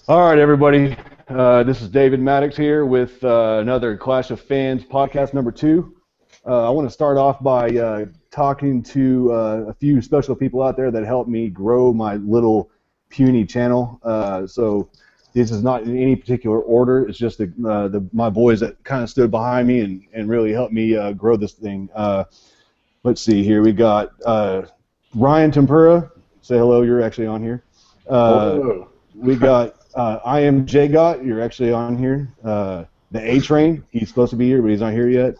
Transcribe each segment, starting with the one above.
All right, everybody. This is David Maddox here with another Clash of Fans podcast number 2. I want to start off by talking to a few special people out there that helped me grow my little puny channel. So this is not in any particular order. It's just my boys that kind of stood behind me and really helped me grow this thing. Let's see here. We got Ryan Tempura. Say hello. You're actually on here. Hello. We got I am J-Got. You're actually on here. The A-Train. He's supposed to be here, but he's not here yet.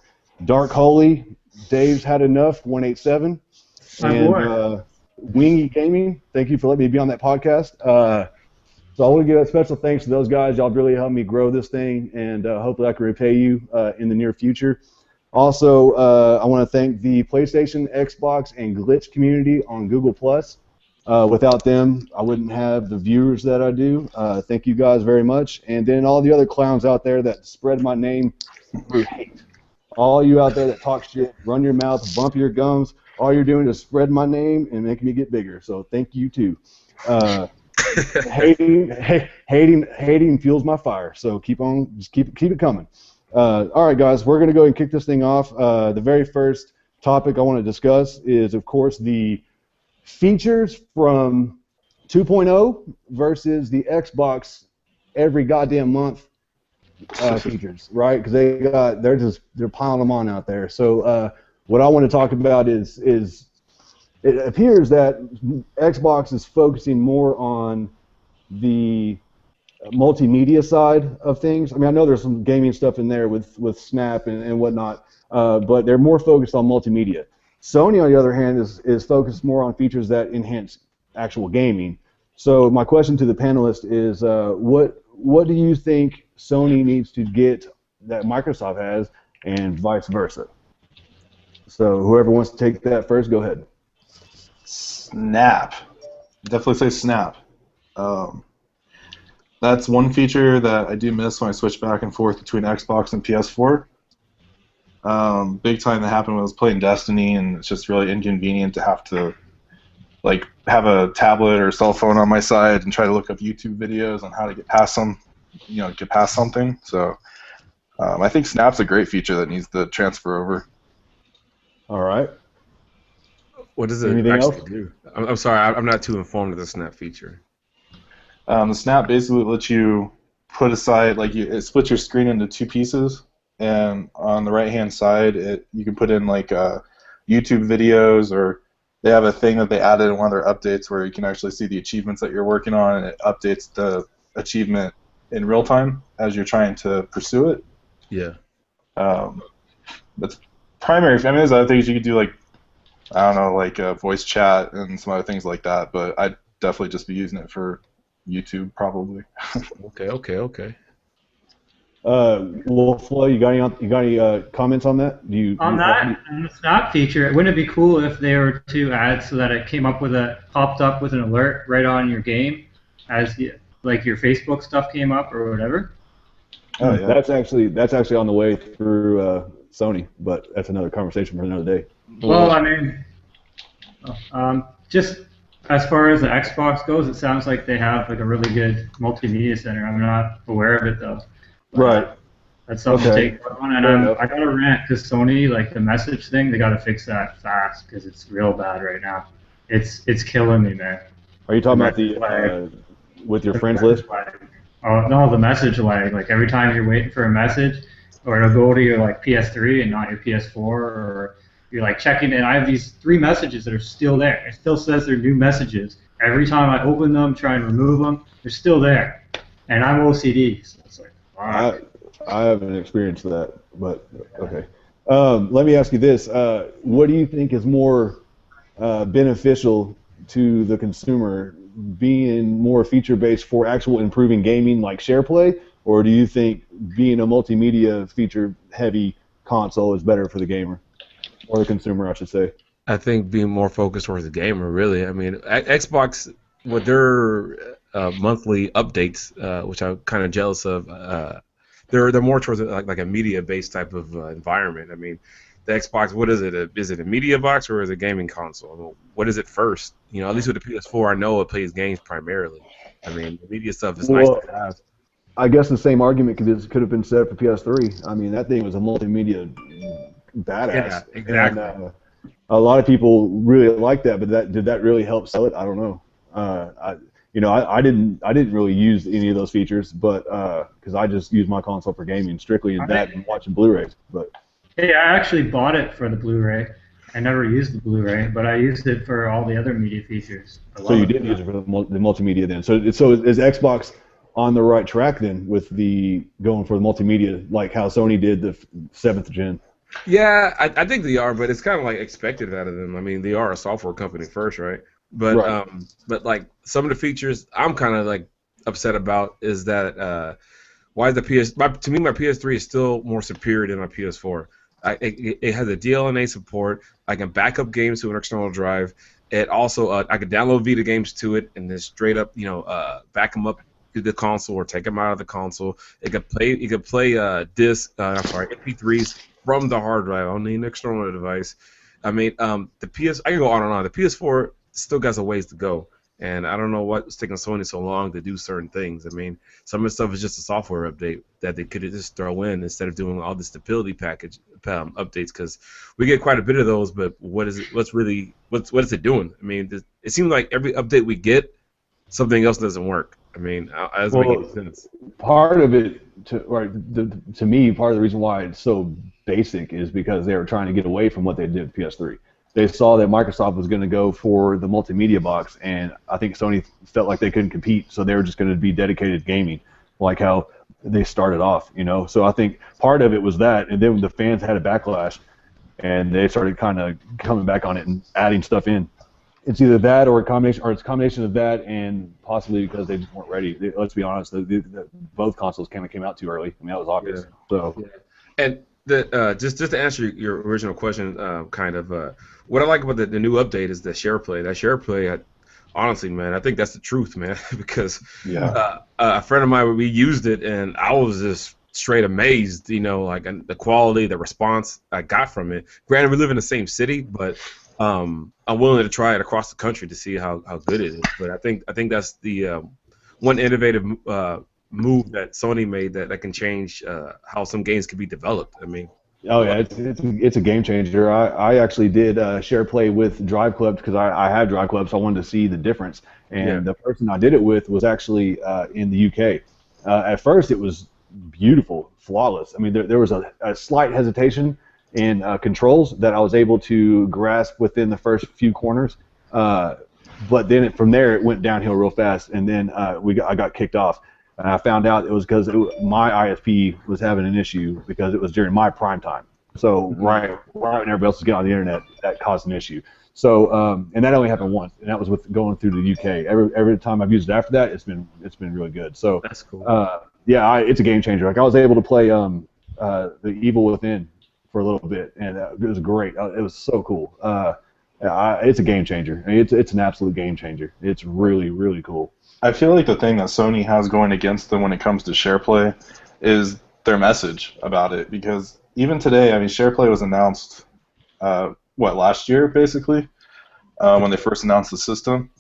Dark Holy. Dave's had enough. 187. And Wingy Gaming. Thank you for letting me be on that podcast. So I want to give a special thanks to those guys. Y'all really helped me grow this thing, and hopefully I can repay you in the near future. Also, I want to thank the PlayStation, Xbox, and Glitch community on Google+. Without them, I wouldn't have the viewers that I do. Thank you guys very much. And then all the other clowns out there that spread my name through hate. All you out there that talk shit, run your mouth, bump your gums, all you're doing is spread my name and making me get bigger. So thank you too. Hating fuels my fire. So keep on, just keep it coming. All right, guys, we're gonna go and kick this thing off. The very first topic I want to discuss is, of course, the features from 2.0 versus the Xbox every goddamn month features, right? Because they're piling them on out there. So what I want to talk about is it appears that Xbox is focusing more on the multimedia side of things. I mean, I know there's some gaming stuff in there with Snap and whatnot, but they're more focused on multimedia. Sony, on the other hand, is focused more on features that enhance actual gaming. So my question to the panelists is, what do you think Sony needs to get that Microsoft has, and vice versa? So whoever wants to take that first, go ahead. Snap. Definitely say Snap. That's one feature that I do miss when I switch back and forth between Xbox and PS4. Big time that happened when I was playing Destiny, and it's just really inconvenient to have to have a tablet or cell phone on my side and try to look up YouTube videos on how to get past something. So I think Snap's a great feature that needs to transfer over. All right. What does it Anything actually else? do? I'm sorry, I'm not too informed of the Snap feature. The Snap basically lets you put aside, it splits your screen into two pieces, and on the right-hand side, you can put in YouTube videos, or they have a thing that they added in one of their updates where you can actually see the achievements that you're working on, and it updates the achievement in real time as you're trying to pursue it. Yeah. That's primary. I mean, there's other things you could do, voice chat and some other things like that, but I'd definitely just be using it for YouTube, probably. Okay. Wolflow, you got any comments on that? On the Snap feature, wouldn't it be cool if they were to add so that it popped up with an alert right on your game as your Facebook stuff came up or whatever? Oh, yeah. That's actually on the way through Sony, but that's another conversation for another day. Well, I mean, just as far as the Xbox goes, it sounds like they have a really good multimedia center. I'm not aware of it though. Right. That's something to take on. And I got to rant because Sony, the message thing, they got to fix that fast because it's real bad right now. It's killing me, man. Are you talking about the with your friends list? Oh no, the message lag. Every time you're waiting for a message, or it'll go to your PS3 and not your PS4, or you're checking, and I have these 3 messages that are still there. It still says they're new messages. Every time I open them, try and remove them, they're still there. And I'm OCD, so it's I haven't experienced that, but okay. Let me ask you this: what do you think is more beneficial to the consumer, being more feature-based for actual improving gaming like SharePlay, or do you think being a multimedia feature-heavy console is better for the gamer? Or the consumer, I should say. I think being more focused towards the gamer, really. I mean, Xbox, with their monthly updates, which I'm kind of jealous of, they're more towards like a media-based type of environment. I mean, the Xbox, what is it? Is it a media box or is it a gaming console? I mean, what is it first? You know, at least with the PS4, I know it plays games primarily. I mean, the media stuff is nice Well, to have. I guess the same argument could have been said for PS3. I mean, that thing was a multimedia badass. Yeah, exactly. And, a lot of people really like that, but did that really help sell it? I don't know. I didn't really use any of those features, but because I just use my console for gaming strictly, and that and watching Blu-rays. But Hey, I actually bought it for the Blu-ray. I never used the Blu-ray, but I used it for all the other media features. so you did use it for the multimedia then. So is Xbox on the right track then with the going for the multimedia, like how Sony did the 7th gen? Yeah, I think they are, but it's kind of like expected out of them. I mean, they are a software company first, right? But Right. but like some of the features I'm kind of like upset about is that why is the to me my PS3 is still more superior than my PS4. It has a DLNA support. I can back up games to an external drive. It also I can download Vita games to it and then straight up back them up to the console or take them out of the console. It could play MP3s from the hard drive on the external device. I mean I can go on and on. The PS4 still got a ways to go. And I don't know what's taking Sony so long to do certain things. I mean, some of the stuff is just a software update that they could just throw in instead of doing all the stability package updates. Because we get quite a bit of those, but what is it? What is it doing? I mean, it seems like every update we get, something else doesn't work. I mean, it doesn't make any sense. Part of it, to me, part of the reason why it's so basic is because they were trying to get away from what they did with PS3. They saw that Microsoft was going to go for the multimedia box, and I think Sony felt like they couldn't compete, so they were just going to be dedicated to gaming, like how they started off, So I think part of it was that, and then the fans had a backlash, and they started kind of coming back on it and adding stuff in. It's either that or it's a combination of that and possibly because they just weren't ready. Let's be honest, both consoles kind of came out too early. I mean, that was obvious. Yeah. So. Yeah. And just to answer your original question, what I like about the new update is the SharePlay. That SharePlay, honestly, man, I think that's the truth, man. Because a friend of mine, we used it, and I was just straight amazed, like the quality, the response I got from it. Granted, we live in the same city, but I'm willing to try it across the country to see how good it is. But I think that's the one innovative move that Sony made that can change how some games can be developed. I mean, oh yeah, it's a game changer. I actually did SharePlay with Drive Club because I have Drive Club, so I wanted to see the difference. And the person I did it with was actually in the UK. At first, it was beautiful, flawless. I mean, there was a slight hesitation in controls that I was able to grasp within the first few corners. But then from there, it went downhill real fast, and then I got kicked off. And I found out it was because my ISP was having an issue because it was during my prime time. So right when everybody else was getting on the internet, that caused an issue. So and that only happened once, and that was with going through the UK. Every time I've used it after that, it's been really good. So that's cool. It's a game changer. Like I was able to play the Evil Within for a little bit, and it was great. It was so cool. It's a game changer. I mean, it's an absolute game changer. It's really, really cool. I feel like the thing that Sony has going against them when it comes to SharePlay is their message about it. Because even today, I mean, SharePlay was announced, last year, basically, when they first announced the system.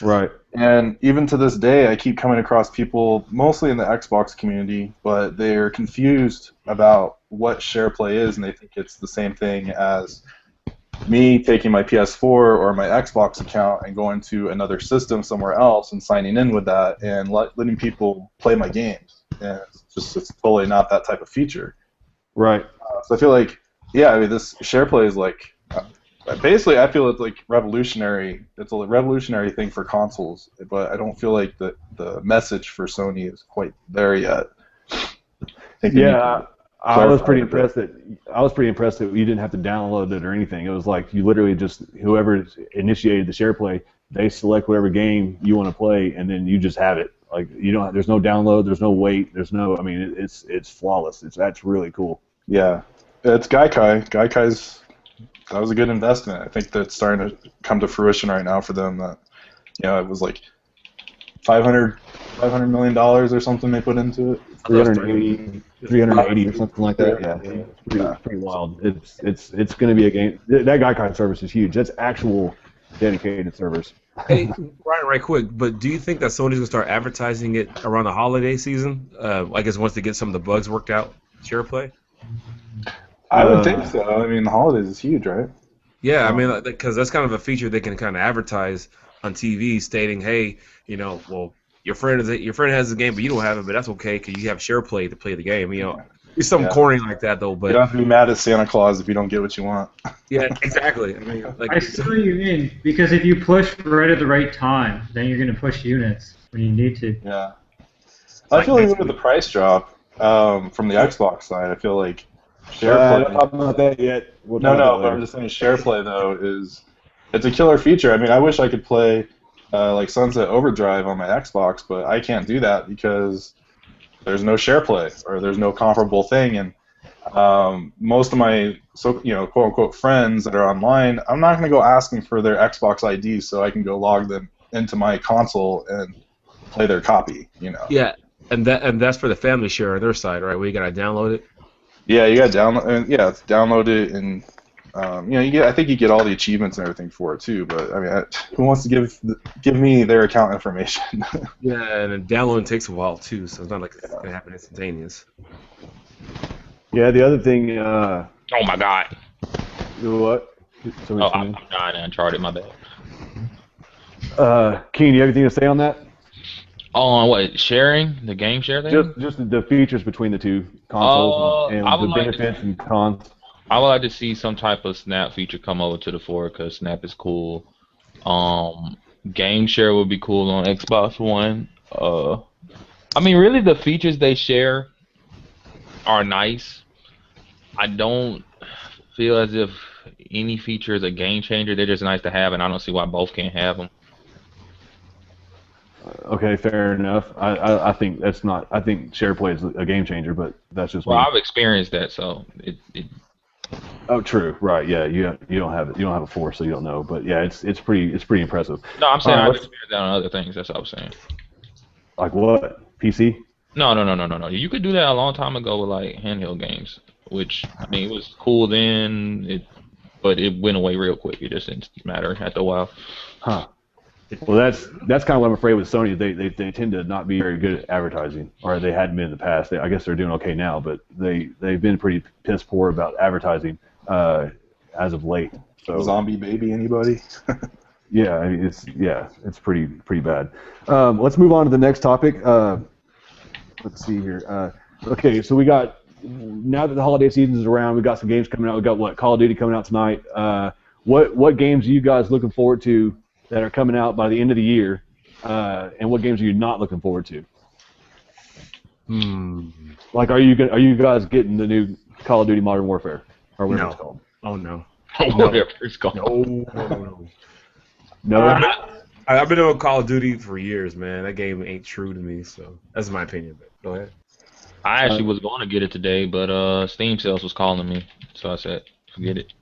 Right. And even to this day, I keep coming across people, mostly in the Xbox community, but they're confused about what SharePlay is, and they think it's the same thing as me taking my PS4 or my Xbox account and going to another system somewhere else and signing in with that and letting people play my games. And it's totally not that type of feature. Right. So I feel like, I mean, this SharePlay is like, basically, I feel it's like revolutionary. It's a revolutionary thing for consoles, but I don't feel like the message for Sony is quite there yet. I was pretty impressed that you didn't have to download it or anything. It was like you literally just whoever initiated the SharePlay, they select whatever game you want to play, and then you just have it. Like there's no download, there's no wait, I mean, it's flawless. That's really cool. Yeah, it's Gaikai. That was a good investment. I think that's starting to come to fruition right now for them. That it was like $500 million or something they put into it. 380, 380 or something like that. Yeah, it's pretty wild. It's going to be a game. That Gaikai service is huge. That's actual dedicated servers. Hey, Ryan, right quick, but do you think that Sony's going to start advertising it around the holiday season? I guess once they get some of the bugs worked out, SharePlay? I would think so. I mean, the holidays is huge, right? Yeah, I mean, because that's kind of a feature they can kind of advertise on TV, stating, "Hey, well, your friend has the game, but you don't have it, but that's okay because you have SharePlay to play the game." It's something corny like that, though. But you don't have to be mad at Santa Claus if you don't get what you want. Yeah, exactly. I mean, I see what you mean, because if you push right at the right time, then you're going to push units when you need to. Yeah. I feel even with the price drop from the Xbox side, I feel like SharePlay. I'm not that yet. But I'm just saying SharePlay though it's a killer feature. I mean, I wish I could play like Sunset Overdrive on my Xbox, but I can't do that because there's no SharePlay or there's no comparable thing. And most of my quote unquote friends that are online, I'm not going to go asking for their Xbox ID so I can go log them into my console and play their copy. Yeah, and that's for the family share on their side, right? Where you gotta download it. Yeah, you got to download. Yeah, download it, and I think you get all the achievements and everything for it too. But I mean, who wants to give me their account information? Yeah, and then downloading takes a while too, so it's not like it's gonna happen instantaneous. Yeah, the other thing. Oh my God. What? I'm dying in Uncharted. My bad. Keen, you have anything to say on that? On what, sharing the game share thing? Just the features between the two consoles and the benefits and cons. I would like to see some type of Snap feature come over to the 4 because Snap is cool. Game share would be cool on Xbox One. I mean, really, the features they share are nice. I don't feel as if any feature is a game changer. They're just nice to have, and I don't see why both can't have them. Okay, fair enough. I think that's not. I think SharePlay is a game changer, but that's just. Well, I've experienced that, so it. Oh, true. Right. Yeah. You don't have it. You don't have a 4, so you don't know. But yeah, it's pretty impressive. No, I'm saying I've experienced that on other things. That's what I was saying. Like what? PC? No. You could do that a long time ago with like handheld games, which I mean it was cool then. But it went away real quick. It just didn't matter after a while. Huh. Well, that's kind of what I'm afraid with Sony. They tend to not be very good at advertising, or they hadn't been in the past. I guess they're doing okay now, but they've been pretty piss poor about advertising as of late. So, Zombie Baby, anybody? Yeah, I mean, it's pretty bad. Let's move on to the next topic. Let's see here. Okay, so we got, now that the holiday season is around, we got some games coming out. We got Call of Duty coming out tonight. What games are you guys looking forward to that are coming out by the end of the year, and what games are you not looking forward to? Like, are you guys getting the new Call of Duty Modern Warfare, or whatever it's called? Oh no. Whatever it's called. No. I've been on Call of Duty for years, man. That game ain't true to me, so that's my opinion. But go ahead. I actually was going to get it today, but Steam sales was calling me, so I said, forget it.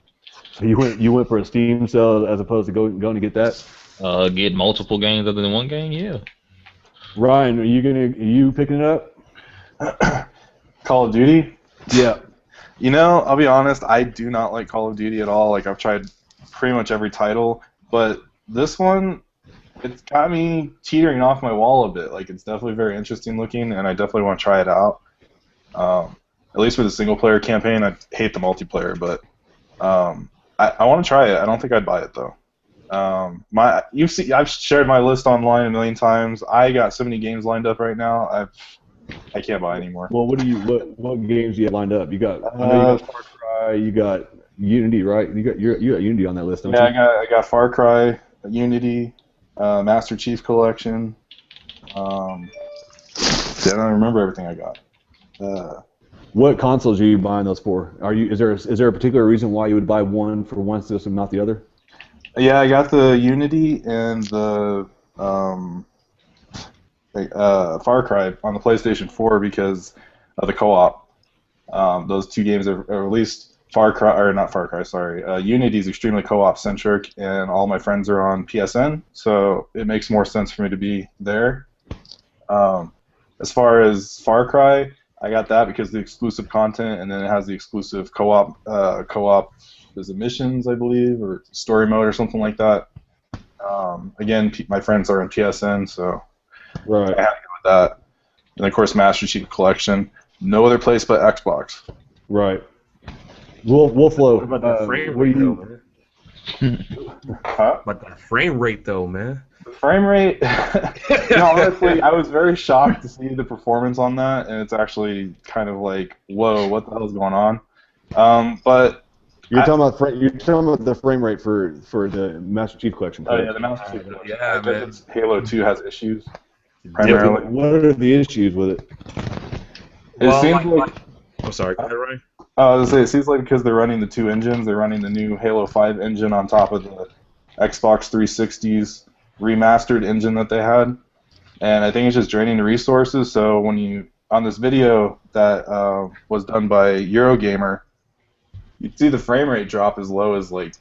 So you went for a Steam sale as opposed to going to get that? Get multiple games other than one game, yeah. Ryan, are you picking it up? Call of Duty? Yeah. I'll be honest, I do not like Call of Duty at all. Like, I've tried pretty much every title, but this one, it's got me teetering off my wall a bit. Like, it's definitely very interesting looking, and I definitely want to try it out. At least for the single-player campaign. I hate the multiplayer, but I want to try it. I don't think I'd buy it though. I've shared my list online a million times. I got so many games lined up right now. I can't buy anymore. Well, what games do you have lined up? I know you got Far Cry, you got Unity, right? You got Unity on that list, don't you? Yeah, I got Far Cry, Unity, Master Chief Collection. I don't remember everything I got. What consoles are you buying those for? Is there a particular reason why you would buy one for one system, not the other? Yeah, I got the Unity and the Far Cry on the PlayStation 4 because of the co-op. Those two games are, or at least Unity is extremely co-op centric, and all my friends are on PSN, so it makes more sense for me to be there. as far as Far Cry, I got that because of the exclusive content, and then it has the exclusive co-op. There's missions, I believe, or story mode or something like that. Again, my friends are in PSN, so Right. I have to go with that. And of course, Master Chief Collection. No other place but Xbox. Right. Wolflow. What about the frame what do rate, you? though, man? Huh? But the frame rate, though, man. The frame rate. Honestly, I was very shocked to see the performance on that, and it's actually kind of like, whoa, what the hell is going on? But You're talking about the frame rate for the Master Chief Collection. oh yeah, the Master Chief Collection. Yeah, man. Halo 2 has issues primarily. What are the issues with it? It seems like. I'm sorry, go ahead, Ryan. I was gonna say, it seems like because they're running the two engines, they're running the new Halo 5 engine on top of the Xbox 360's remastered engine that they had, and I think it's just draining the resources. So when you on this video that was done by Eurogamer, you see the frame rate drop as low as like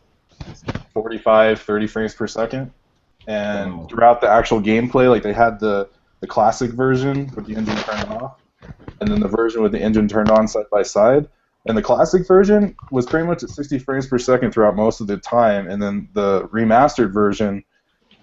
45, 30 frames per second, and throughout the actual gameplay, like they had the classic version with the engine turned off, and then the version with the engine turned on side by side. And the classic version was pretty much at 60 frames per second throughout most of the time, and then the remastered version,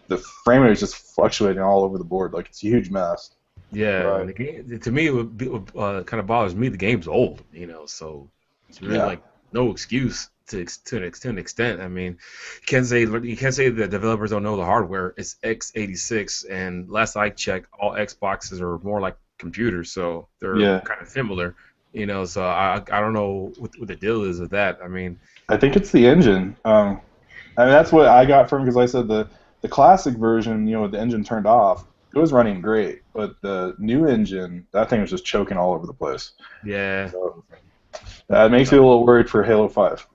the frame rate is just fluctuating all over the board. Like, it's a huge mess. Yeah, Right. the game, to me, what kind of bothers me, the game's old, so it's really like no excuse to an extent. I mean, you can't say the developers don't know the hardware. It's x86, and last I checked, all Xboxes are more like computers, so they're kind of similar. So I don't know what the deal is with that. I mean, I think it's the engine. I mean, that's what I got from, because I said the classic version, with the engine turned off, it was running great, but the new engine, that thing was just choking all over the place. Yeah. So that makes me a little worried for Halo 5.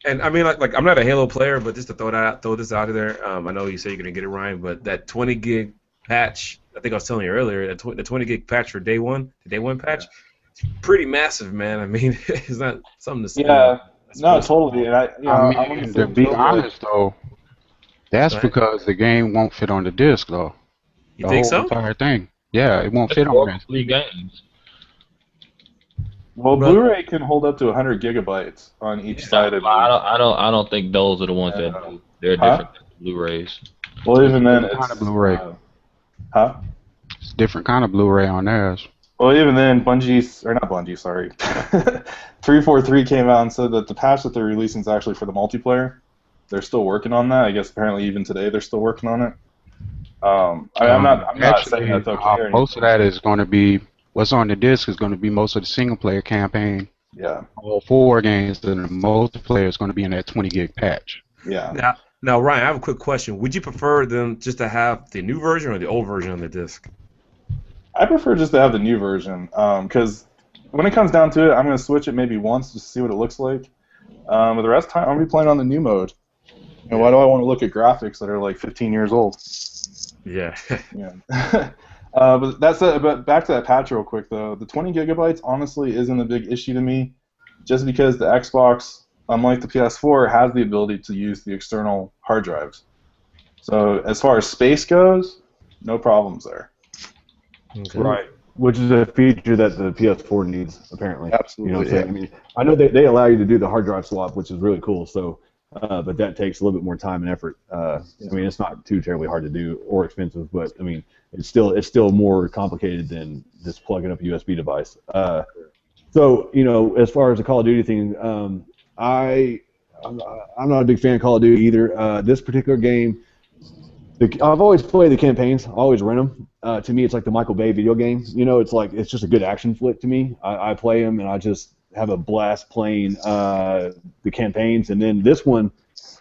And I mean, like I'm not a Halo player, but just to throw this out of there, I know you say you're gonna get it, Ryan, but that 20 gig patch, I think I was telling you earlier, the 20 gig patch for day one patch. Yeah. Pretty massive, man. I mean, it's not something to say. Yeah, no, totally. And I mean, to be honest, though, that's because the game won't fit on the disc, though. You think so? The whole entire thing. Yeah, it won't fit on there. 3 games. Well, Blu-ray can hold up to 100 gigabytes on each side of it. I don't think those are the ones that do. They're different Blu-rays. Well, even then, it's kind of Blu-ray. It's a different kind of Blu-ray on theirs. Well, even then, not Bungie, sorry. 343 came out and said that the patch that they're releasing is actually for the multiplayer. They're still working on that. I guess apparently even today they're still working on it. I'm not saying that's okay. Most of that is going to be, what's on the disc is going to be most of the single-player campaign. Yeah. All 4 games, and the multiplayer is going to be in that 20 gig patch. Yeah. Now, Ryan, I have a quick question. Would you prefer them just to have the new version or the old version on the disc? I prefer just to have the new version, because when it comes down to it, I'm going to switch it maybe once just to see what it looks like. But the rest of the time, I'm going to be playing on the new mode. Why do I want to look at graphics that are like 15 years old? Yeah. But that's it. But back to that patch real quick, though. The 20 gigabytes honestly isn't a big issue to me, just because the Xbox, unlike the PS4, has the ability to use the external hard drives. So as far as space goes, no problems there. Okay. Right. Which is a feature that the PS4 needs, apparently. Absolutely. I mean, I know they allow you to do the hard drive swap, which is really cool. So, but that takes a little bit more time and effort. I mean, it's not too terribly hard to do or expensive, but I mean, it's still more complicated than just plugging up a USB device. So, as far as the Call of Duty thing, I'm not a big fan of Call of Duty either. This particular game, I've always played the campaigns. I always rent them. To me, it's like the Michael Bay video game. It's just a good action flick to me. I play them, and I just have a blast playing the campaigns. And then this one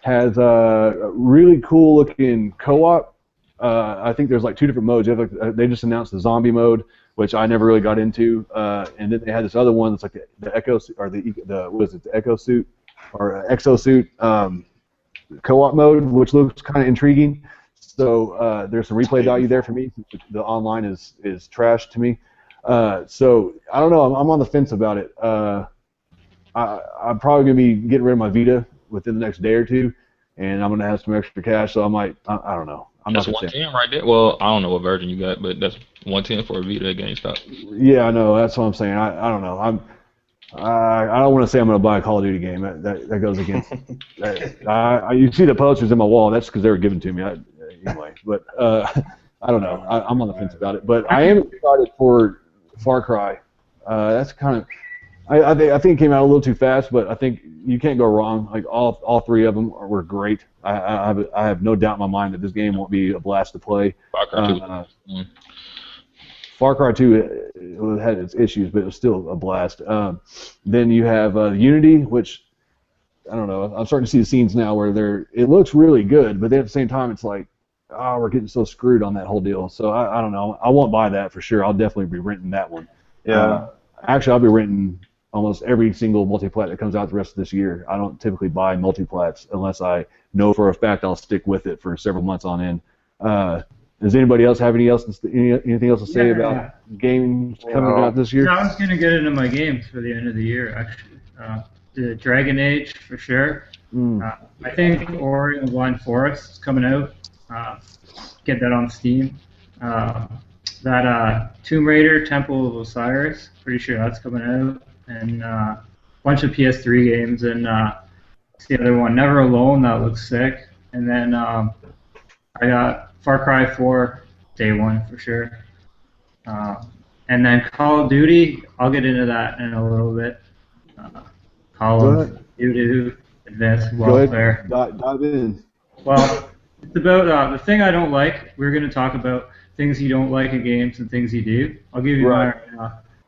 has a really cool-looking co-op. I think there's like 2 different modes. They just announced the zombie mode, which I never really got into. And then they had this other one that's like the Echo, or the Echo Suit or Exosuit co-op mode, which looks kind of intriguing. So there's some replay value there for me. The online is trash to me. So I don't know. I'm on the fence about it. I'm probably gonna be getting rid of my Vita within the next day or two, and I'm gonna have some extra cash. So I don't know. I'm That's not gonna say. 110 right there. Well, I don't know what version you got, but that's 110 for a Vita at GameStop. Yeah, I know. That's what I'm saying. I don't know. I don't want to say I'm going to buy a Call of Duty game. That goes against. You see the posters in my wall. That's because they were given to me. Anyway, but I don't know. I'm on the fence about it. But I am excited for Far Cry. That's kind of. I think it came out a little too fast, but I think you can't go wrong. Like all three of them were great. I have no doubt in my mind that this game won't be a blast to play. Far Cry 2. Far Cry 2 had its issues, but it was still a blast. Then you have Unity, which I don't know. I'm starting to see the scenes now where it looks really good, but then at the same time, it's like, oh, we're getting so screwed on that whole deal. So I don't know. I won't buy that for sure. I'll definitely be renting that one. Yeah. Actually, I'll be renting almost every single multiplat that comes out the rest of this year. I don't typically buy multiplats unless I know for a fact I'll stick with it for several months on end. Does anybody else have anything else to say about games coming out this year? Yeah, I was going to get into my games for the end of the year, actually. The Dragon Age, for sure. I think Ori and the Blind Forest is coming out. Get that on Steam. That Tomb Raider, Temple of Osiris, pretty sure that's coming out. And a bunch of PS3 games. And what's the other one? Never Alone, that looks sick. And then I got Far Cry 4, day one for sure. And then Call of Duty, I'll get into that in a little bit. Call of Duty, Advanced Warfare. Dive in. Well, it's about the thing I don't like. We're going to talk about things you don't like in games and things you do. I'll give you my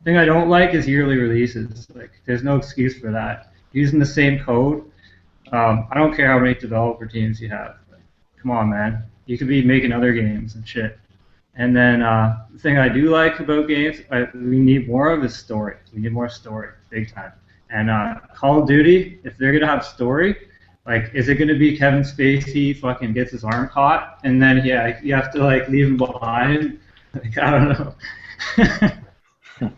thing I don't like is yearly releases. Like, there's no excuse for that. Using the same code, I don't care how many developer teams you have. Like, come on, man. You could be making other games and shit. And then the thing I do like about games, we need more of is story. We need more story, big time. And Call of Duty, if they're gonna have story, like, is it gonna be Kevin Spacey fucking gets his arm caught, and then you have to like leave him behind? Like, I don't know.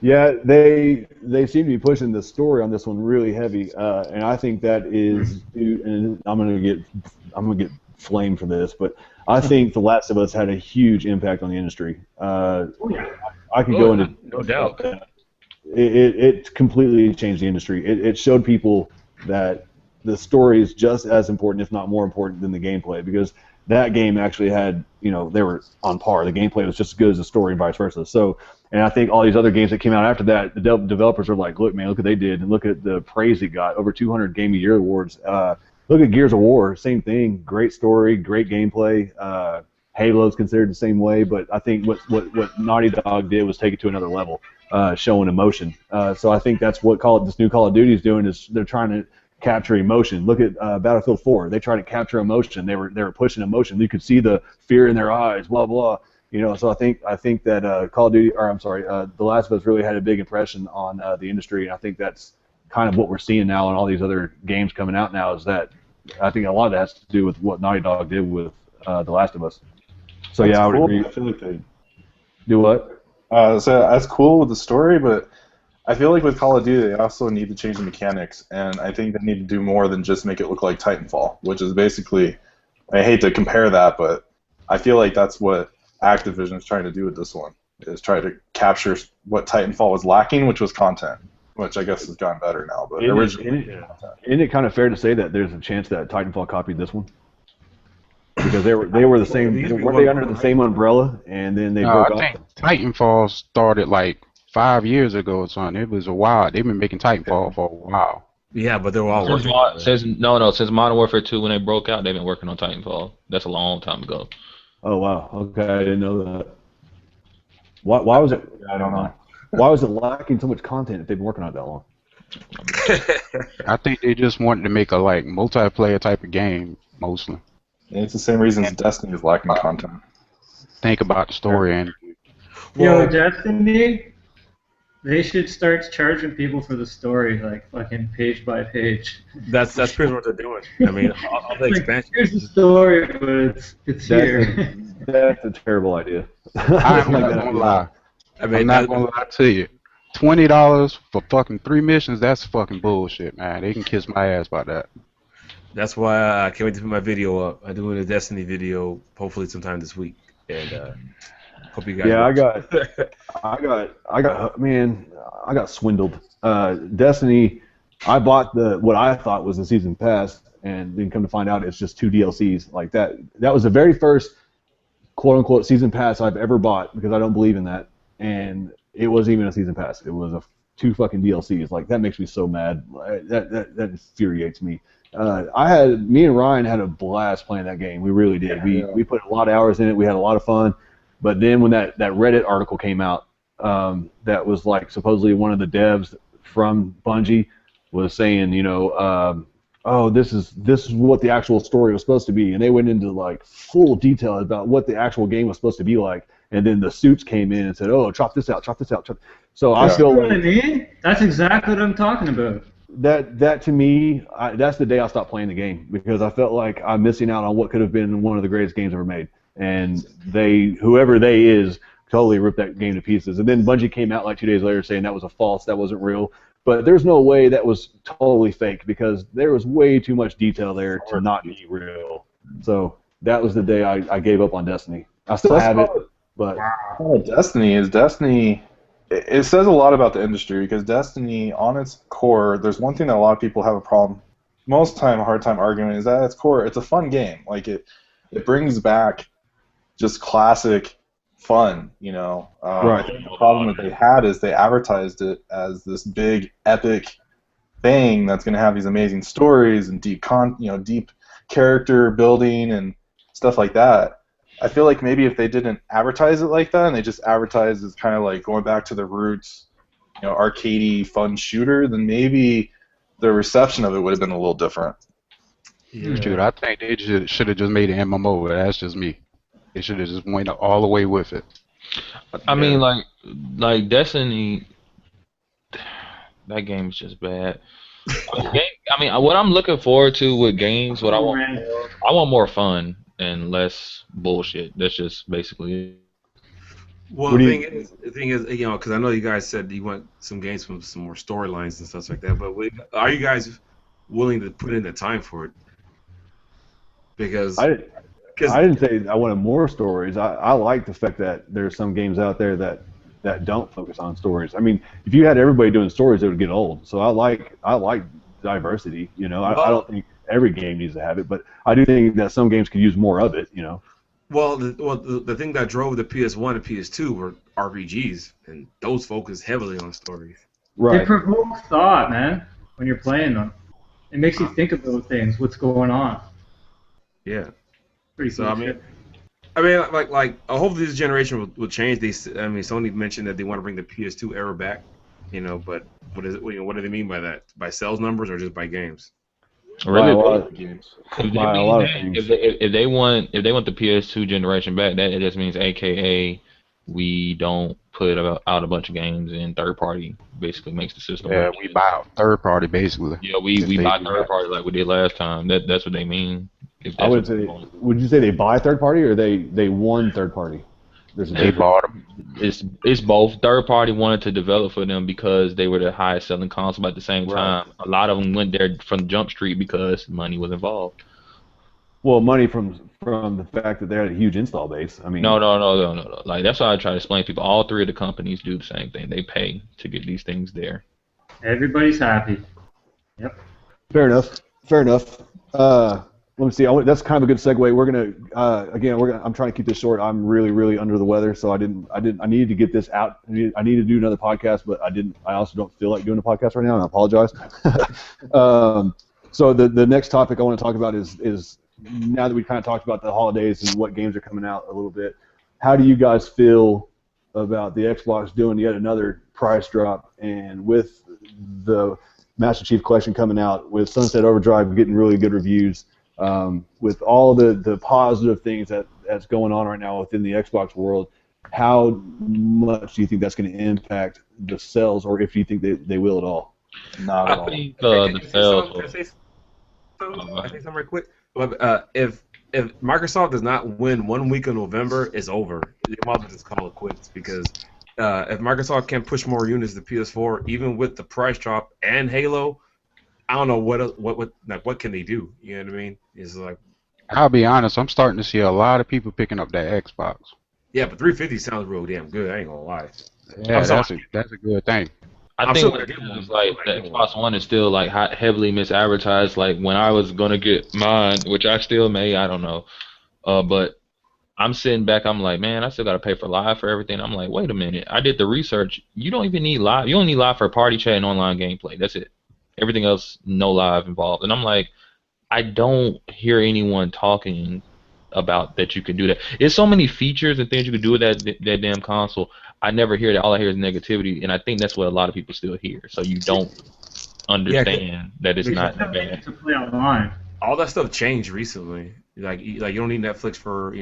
Yeah, they seem to be pushing the story on this one really heavy, and I think that is. And I'm gonna get flamed for this, but I think The Last of Us had a huge impact on the industry. I could go into no doubt. It completely changed the industry. It showed people that the story is just as important, if not more important, than the gameplay, because that game actually had, they were on par. The gameplay was just as good as the story and vice versa. So, and I think all these other games that came out after that, the developers are like, look, man, look what they did, and look at the praise it got, over 200 Game of the Year awards. Look at Gears of War, same thing, great story, great gameplay. Halo's considered the same way, but I think what Naughty Dog did was take it to another level, showing emotion. So I think that's what this new Call of Duty is doing, is they're trying to capture emotion. Look at Battlefield 4. They tried to capture emotion. They were pushing emotion. You could see the fear in their eyes, blah blah. So I think that Call of Duty, The Last of Us really had a big impression on the industry, and I think that's kind of what we're seeing now in all these other games coming out now, is that I think a lot of that has to do with what Naughty Dog did with The Last of Us. So that's I would cool. agree. I feel like they Do what? so that's cool with the story, but I feel like with Call of Duty, they also need to change the mechanics, and I think they need to do more than just make it look like Titanfall, which is basically, I hate to compare that, but I feel like that's what Activision is trying to do with this one, is try to capture what Titanfall was lacking, which was content, which I guess has gotten better now, but originally Isn't it kind of fair to say that there's a chance that Titanfall copied this one? Because they were the same, weren't they under the same umbrella, and then they broke off? I think Titanfall started like 5 years ago or something. It was a while. They've been making Titanfall for a while. Yeah, but they were all Since working. since Modern Warfare 2, when they broke out, they've been working on Titanfall. That's a long time ago. Oh wow, okay, I didn't know that. Why was it? I don't know. Why was it lacking so much content if they've been working on it that long? I think they just wanted to make a like multiplayer type of game mostly. And it's the same reason Destiny is lacking content. Think about the story and Destiny, they should start charging people for the story, like fucking page by page. That's pretty much what they're doing. I mean, all the expansion. Here's the story, but it's here. That's a terrible idea. I'm not gonna lie. I'm not gonna lie to you. $20 for fucking 3 missions, that's fucking bullshit, man. They can kiss my ass about that. That's why I can't wait to put my video up. I'm doing a Destiny video, hopefully sometime this week, and hope you guys. Yeah, watch. I got swindled. Destiny, I bought what I thought was the season pass, and then come to find out it's just 2 DLCs. Like that was the very first quote unquote season pass I've ever bought, because I don't believe in that, and it wasn't even a season pass. It was 2 fucking DLCs. Like, that makes me so mad. That infuriates me. Me and Ryan had a blast playing that game. We really did. We put a lot of hours in it. We had a lot of fun. But then when that Reddit article came out, that was like supposedly one of the devs from Bungie was saying, oh, this is what the actual story was supposed to be, and they went into like full detail about what the actual game was supposed to be like. And then the suits came in and said, "Oh, chop this out, chop this out." So I feel like that's exactly what I'm talking about. That to me, that's the day I stopped playing the game, because I felt like I'm missing out on what could have been one of the greatest games ever made. And whoever they is, totally ripped that game to pieces. And then Bungie came out like 2 days later saying that was that wasn't real. But there's no way that was totally fake, because there was way too much detail there to not be real. So that was the day I gave up on Destiny. I still have it, but Destiny. It says a lot about the industry, because Destiny, on its core, there's one thing that a lot of people have a problem, most time, a hard time arguing, is that at its core, it's a fun game. Like, it brings back just classic fun, Right. I think the problem that they had is they advertised it as this big, epic thing that's going to have these amazing stories and deep character building and stuff like that. I feel like maybe if they didn't advertise it like that, and they just advertised as kind of like going back to the roots, arcadey fun shooter, then maybe the reception of it would have been a little different. Yeah. Dude, I think they should have just made an MMO. That's just me. They should have just went all the way with it. I mean, like Destiny, that game's just bad. I mean, what I'm looking forward to with games, I want more fun and less bullshit. That's just basically it. Well, the thing is, because I know you guys said you want some games with some more storylines and stuff like that, but are you guys willing to put in the time for it? Because I didn't say I wanted more stories. I like the fact that there's some games out there that don't focus on stories. I mean, if you had everybody doing stories, it would get old. So I like diversity. I don't think every game needs to have it, but I do think that some games could use more of it. Well, the thing that drove the PS1 and PS2 were RPGs, and those focus heavily on stories. Right. They provoke thought, man, when you're playing them. It makes you think about things, what's going on. Yeah. Pretty so cool. I mean, like hopefully this generation will change. Sony mentioned that they want to bring the PS2 era back, but what do they mean by that? By sales numbers or just by games? Really, a lot of games. If they want the PS2 generation back, that just means AKA we don't put out a bunch of games, and third party basically makes the system. Yeah, we buy out third party basically. Yeah, we buy third party like we did last time. That's what they mean. I would say. Would you say they buy third party or they won third party? They bought them. It's both. Third party wanted to develop for them because they were the highest selling console, but at the same time, a lot of them went there from Jump Street because money was involved. Well, money from the fact that they had a huge install base. I mean, no. Like, that's why I try to explain to people. All three of the companies do the same thing. They pay to get these things there. Everybody's happy. Yep. Fair enough. Let me see. That's kind of a good segue. We're gonna I'm trying to keep this short. I'm really, really under the weather, so I needed to get this out. I need to do another podcast, but I didn't. I also don't feel like doing a podcast right now, and I apologize. So the next topic I want to talk about is now that we kind of talked about the holidays and what games are coming out a little bit. How do you guys feel about the Xbox doing yet another price drop, and with the Master Chief Collection coming out, with Sunset Overdrive getting really good reviews? With all the positive things that's going on right now within the Xbox world, how much do you think that's going to impact the sales, or if you think they will at all? Not at all. I think the sales. Can I say something real quick? If Microsoft does not win 1 week of November, it's over. You might as well just call it quits, because if Microsoft can't push more units to PS4, even with the price drop and Halo, I don't know what can they do. You know what I mean? It's like, I'll be honest, I'm starting to see a lot of people picking up that Xbox. yeah, but 350 sounds real damn good. I ain't gonna lie. Yeah, that's a good thing. I I'm think still what gonna it get is, one. like the Xbox One is still like heavily misadvertised. Like when I was gonna get mine, which I still may, I don't know. But I'm sitting back, I'm like, man, I still gotta pay for live for everything. I'm like, wait a minute, I did the research. You don't even need live. You only need live for party chat and online gameplay. That's it. Everything else, no live involved. And I'm like, I don't hear anyone talking about that you can do that. There's so many features and things you can do with that damn console. I never hear that. All I hear is negativity, and I think that's what a lot of people still hear. So you don't understand that it's not that bad. To play online. All that stuff changed recently. Like you don't need Netflix for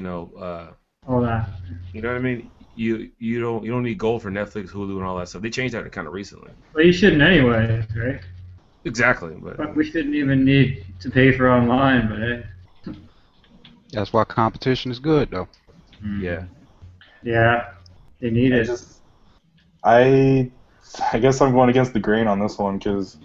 All that. you know what I mean. You don't need Gold for Netflix, Hulu, and all that stuff. They changed that kind of recently. Well, you shouldn't anyway, right? Exactly, But we shouldn't even need to pay for online, but hey. That's why competition is good, though. yeah. Yeah, they need it. I guess I'm going against the grain on this one because,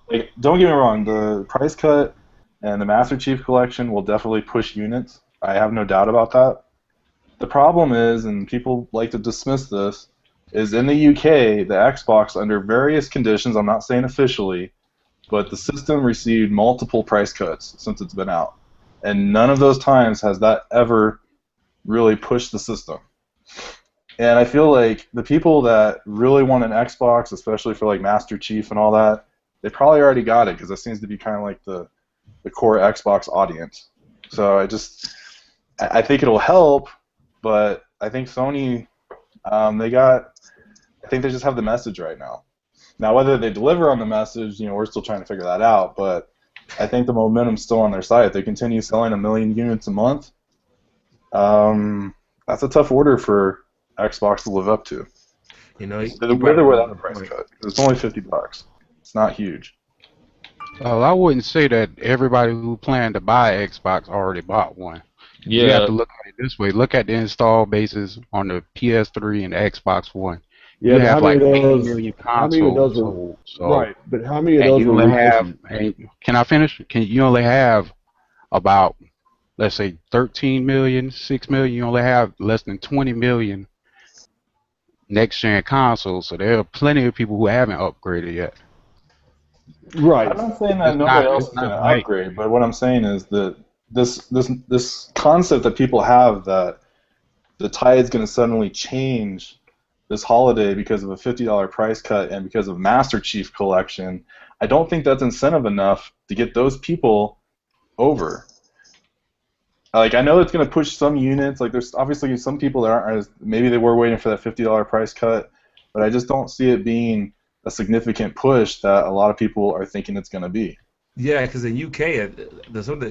like, don't get me wrong, the price cut and the Master Chief Collection will definitely push units. I have no doubt about that. The problem is, and people like to dismiss this, is in the UK, the Xbox, under various conditions, I'm not saying officially, but the system received multiple price cuts since it's been out. And none of those times has that ever really pushed the system. And I feel like the people that really want an Xbox, especially for like Master Chief and all that, they probably already got it because that seems to be kind of like the core Xbox audience. So I think it'll help, but I think Sony, I think they just have the message right now. Now, whether they deliver on the message, we're still trying to figure that out, but I think the momentum's still on their side. If they continue selling 1 million units a month, that's a tough order for Xbox to live up to. With or without a price cut. It's only $50. It's not huge. Well, I wouldn't say that everybody who planned to buy Xbox already bought one. Yeah. You have to look at it this way. Look at the install bases on the PS3 and the Xbox One. Yeah, You have like 8 those, million how many of those consoles were, sold. right? But how many of And those you were only have, reissued? can I finish? You only have about, let's say, 13 million, 6 million. You only have less than 20 million next-gen consoles. So there are plenty of people who haven't upgraded yet. Right. I'm not saying that nobody else is going to upgrade, but what I'm saying is that this concept that people have that the tide is going to suddenly change this holiday because of a $50 price cut and because of Master Chief Collection, I don't think that's incentive enough to get those people over. Like, I know it's going to push some units. Like, there's obviously some people that aren't as, maybe they were waiting for that $50 price cut, but I just don't see it being a significant push that a lot of people are thinking it's going to be. Yeah, because in UK,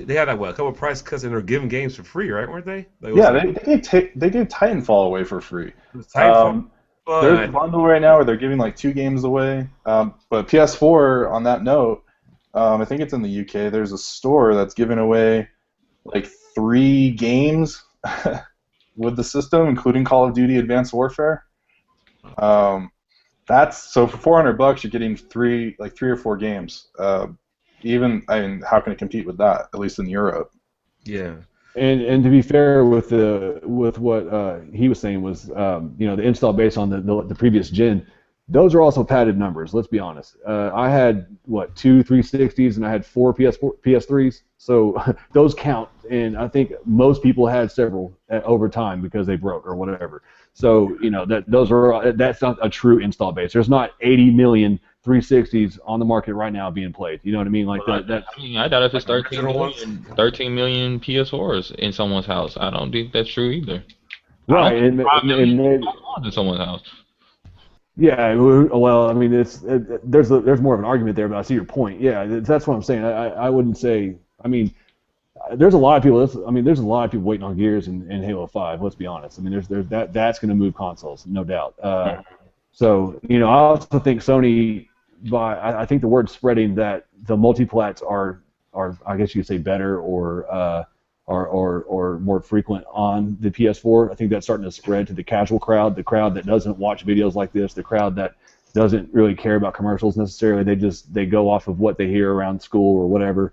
they had a couple price cuts and they're giving games for free, right? Weren't they? They gave Titanfall away for free. Titanfall. There's a bundle right now where they're giving like 2 games away. But PS4, on that note, I think it's in the UK. There's a store that's giving away like 3 games with the system, including Call of Duty: Advanced Warfare. That's so for $400 you're getting 3 or 4 games. How can it compete with that? At least in Europe. Yeah. And to be fair with what he was saying was the install base on the previous gen, those are also padded numbers. Let's be honest. I had 2 360s and I had 4 PS3s, so those count. And I think most people had several over time because they broke or whatever. So that's not a true install base. There's not 80 million 360s on the market right now being played. You know what I mean? I doubt if it's 13 million PS4s in someone's house. I don't think that's true either. Right, and in someone's house. Yeah, well, I mean, there's more of an argument there, but I see your point. Yeah, that's what I'm saying. I wouldn't say. I mean, there's a lot of people. There's a lot of people waiting on Gears and Halo 5. Let's be honest. I mean, that's going to move consoles, no doubt. So I also think Sony. I think the word spreading that the multiplats are I guess you could say better or more frequent on the PS4. I think that's starting to spread to the casual crowd, the crowd that doesn't watch videos like this, the crowd that doesn't really care about commercials necessarily. They go off of what they hear around school or whatever.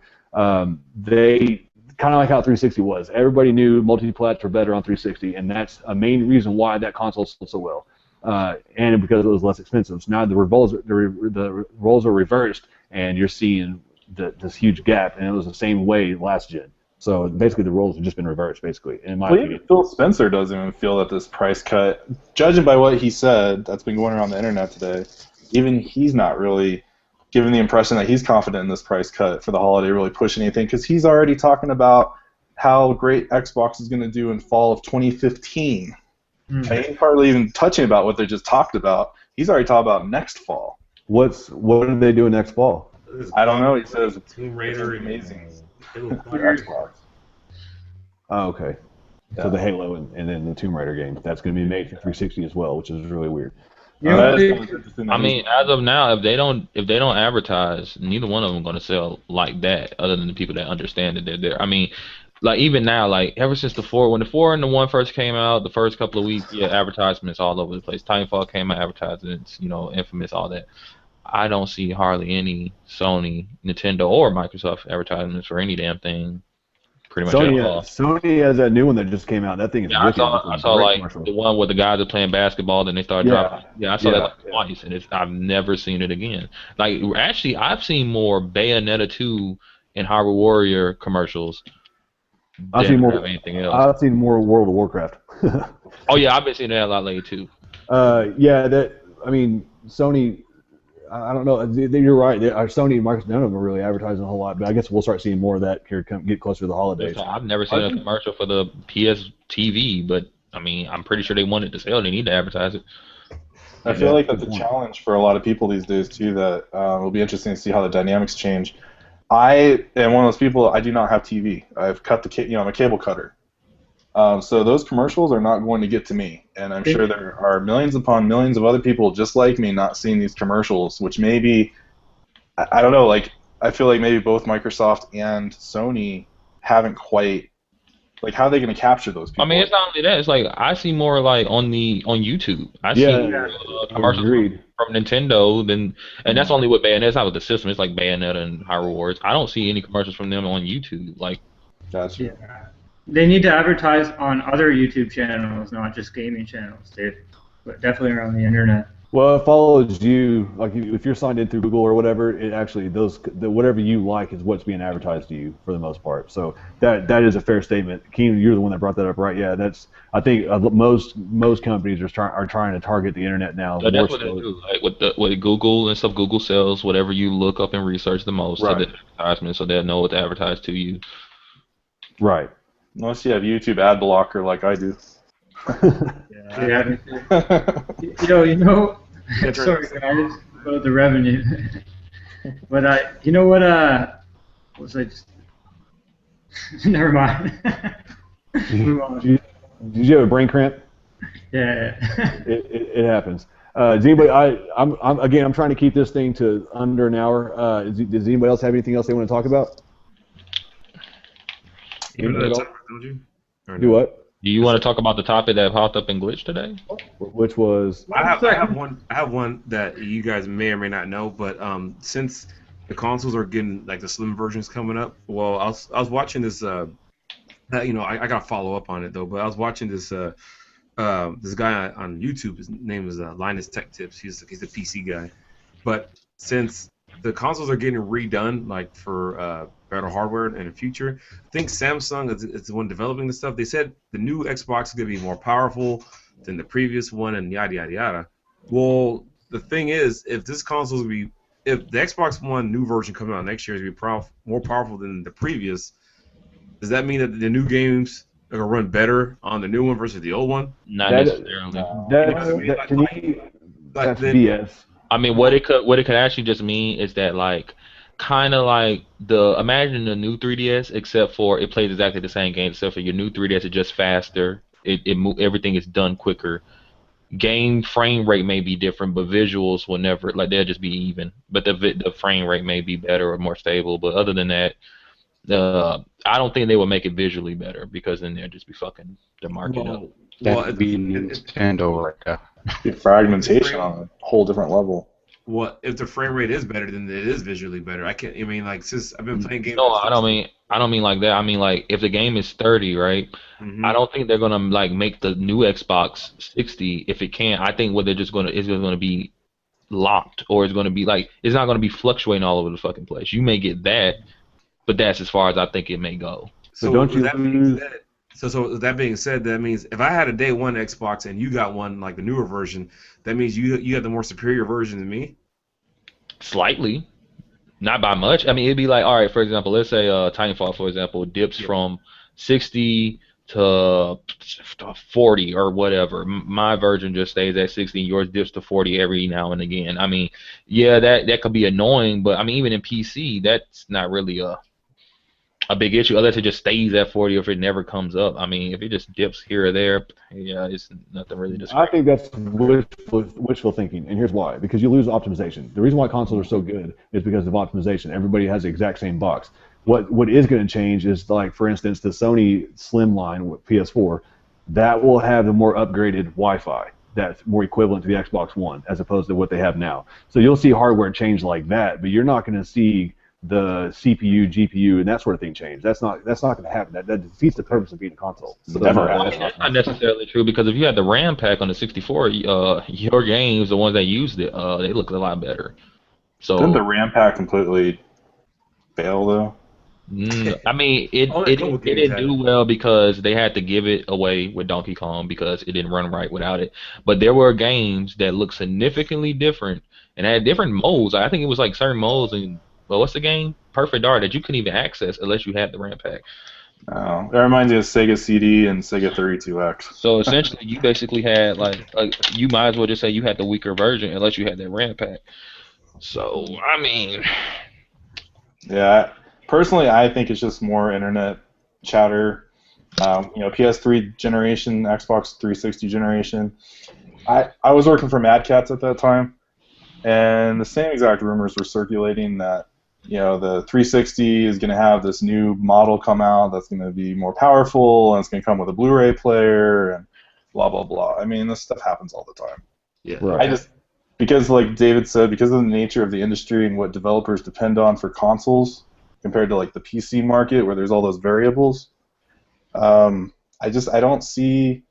They kind of like how 360 was. Everybody knew multi-plats were better on 360, and that's a main reason why that console sold so well. And because it was less expensive. So now the roles are reversed, and you're seeing this huge gap, and it was the same way last gen. So basically, the roles have just been reversed, basically, in my opinion. Even Phil Spencer doesn't even feel that this price cut, judging by what he said, that's been going around the internet today, even he's not really giving the impression that he's confident in this price cut for the holiday, really push anything, because he's already talking about how great Xbox is going to do in fall of 2015. I ain't hardly even touching about what they just talked about. He's already talking about next fall. What are they doing next fall? I don't know. He says Tomb Raider, amazing. Xbox. Oh, okay. Yeah. So the Halo and then the Tomb Raider game, that's going to be made for 360 as well, which is really weird. I mean, as of now, if they don't advertise, neither one of them are going to sell like that. Other than the people that understand that they're there. I mean, like even now, like ever since when the 4 and the 1 first came out, the first couple of weeks, yeah, advertisements all over the place. Titanfall came out, advertisements, Infamous, all that. I don't see hardly any Sony, Nintendo, or Microsoft advertisements for any damn thing. Pretty much Sony has that new one that just came out. That thing is wicked. I saw like the one where the guys are playing basketball, then they start dropping. Yeah, I saw that like twice, and I've never seen it again. Like actually, I've seen more Bayonetta 2 and Hyrule Warrior commercials. I've seen more anything else. I've seen more World of Warcraft. Oh yeah, I've been seeing that a lot lately too. Sony. I don't know. You're right. Sony and Microsoft, none of them are really advertising a whole lot, but I guess we'll start seeing more of that here get closer to the holidays. I've never seen a commercial for the PS TV, but I mean, I'm pretty sure they want it to sell. They need to advertise it. I feel like that's a challenge for a lot of people these days too. That will be interesting to see how the dynamics change. I am one of those people. I do not have TV. I've cut I'm a cable cutter. So those commercials are not going to get to me, and I'm sure there are millions upon millions of other people just like me not seeing these commercials, which maybe, I don't know, like I feel like maybe both Microsoft and Sony haven't quite, like how are they going to capture those people? I mean, it's not only that, it's like I see more like on YouTube. I see commercials from Nintendo, and that's only with Bayonetta. It's not with the system, it's like Bayonetta and Hyrule Warriors. I don't see any commercials from them on YouTube. Like, gotcha. Yeah. They need to advertise on other YouTube channels, not just gaming channels, dude. But definitely around the internet. Well, it follows you. Like if you're signed in through Google or whatever, it actually whatever you like is what's being advertised to you for the most part. So that is a fair statement. Keenan, you're the one that brought that up, right? Yeah, I think most companies are trying to target the internet now. So that's what they do. Like with Google and stuff, Google sells whatever you look up and research the most to the advertisement, so they'll know what to advertise to you. Right. Unless you have YouTube ad blocker like I do. Yeah. Sorry guys about the revenue. But you know what? Was I just? Never mind. Move on. Did you have a brain cramp? Yeah. It happens. Does anybody? I'm trying to keep this thing to under an hour. Does anybody else have anything else they want to talk about? Do what? Do you want to talk about the topic that popped up in Glitch today? Which was? I have one that you guys may or may not know, but since the consoles are getting like the slim versions coming up, well, I was watching this. I gotta follow up on it though, but I was watching this this guy on YouTube. His name is Linus Tech Tips. He's a PC guy, but since the consoles are getting redone, like for better hardware in the future, I think Samsung is the one developing this stuff. They said the new Xbox is going to be more powerful than the previous one, and yada yada yada. Well, the thing is, if the Xbox One new version coming out next year is going to be more powerful than the previous, does that mean that the new games are going to run better on the new one versus the old one? Not necessarily. That's BS. I mean, what it could actually just mean is that like, kind of like imagine the new 3DS, except for it plays exactly the same game, except for your new 3DS is just faster. Everything is done quicker. Game frame rate may be different, but visuals will never, like, they'll just be even. But the frame rate may be better or more stable. But other than that, I don't think they would make it visually better, because then they'll just be fucking their market up. That would be Nintendo right there. Fragmentation on a whole different level. Well, if the frame rate is better, then it is visually better. I can't. I mean, like since I've been playing games. No, I don't mean like that. I mean like if the game is 30, right? I don't think they're gonna like make the new Xbox 60 if it can. I think what they're just gonna is gonna be locked, or it's gonna be like it's not gonna be fluctuating all over the fucking place. You may get that, but that's as far as I think it may go. So don't you lose? So that being said, that means if I had a day one Xbox and you got one like the newer version, that means you have the more superior version than me. Slightly, not by much. I mean, it'd be like, all right, for example, let's say Titanfall, for example, dips from 60 to 40 or whatever. My version just stays at 60, yours dips to 40 every now and again. I mean, yeah, that could be annoying, but I mean, even in PC, that's not really a big issue unless it just stays at 40 or if it never comes up. I mean, if it just dips here or there, yeah, it's nothing really to I think that's wishful thinking, and here's why. Because you lose optimization. The reason why consoles are so good is because of optimization. Everybody has the exact same box. What is going to change is, like, for instance, the Sony Slim line with PS4, that will have the more upgraded Wi-Fi that's more equivalent to the Xbox One as opposed to what they have now. So you'll see hardware change like that, but you're not going to see the CPU, GPU, and that sort of thing change. That's not going to happen. That defeats the purpose of being a console. So Never that's not necessarily true because if you had the RAM pack on the 64, your games, the ones that used it, they look a lot better. So didn't the RAM pack completely fail though? I mean, it didn't do well because they had to give it away with Donkey Kong because it didn't run right without it. But there were games that looked significantly different and had different modes. I think it was like certain modes and. Well, what's the game? Perfect Dark that you couldn't even access unless you had the RAM pack. Oh, that reminds me of Sega CD and Sega 32X. So essentially, you basically had like you might as well just say you had the weaker version unless you had that RAM pack. So I mean, yeah, personally, I think it's just more internet chatter. PS3 generation, Xbox 360 generation. I was working for Mad Catz at that time, and the same exact rumors were circulating that. The 360 is going to have this new model come out that's going to be more powerful, and it's going to come with a Blu-ray player, and blah, blah, blah. I mean, this stuff happens all the time. Yeah. Right. Because like David said, because of the nature of the industry and what developers depend on for consoles, compared to like the PC market where there's all those variables, I just don't see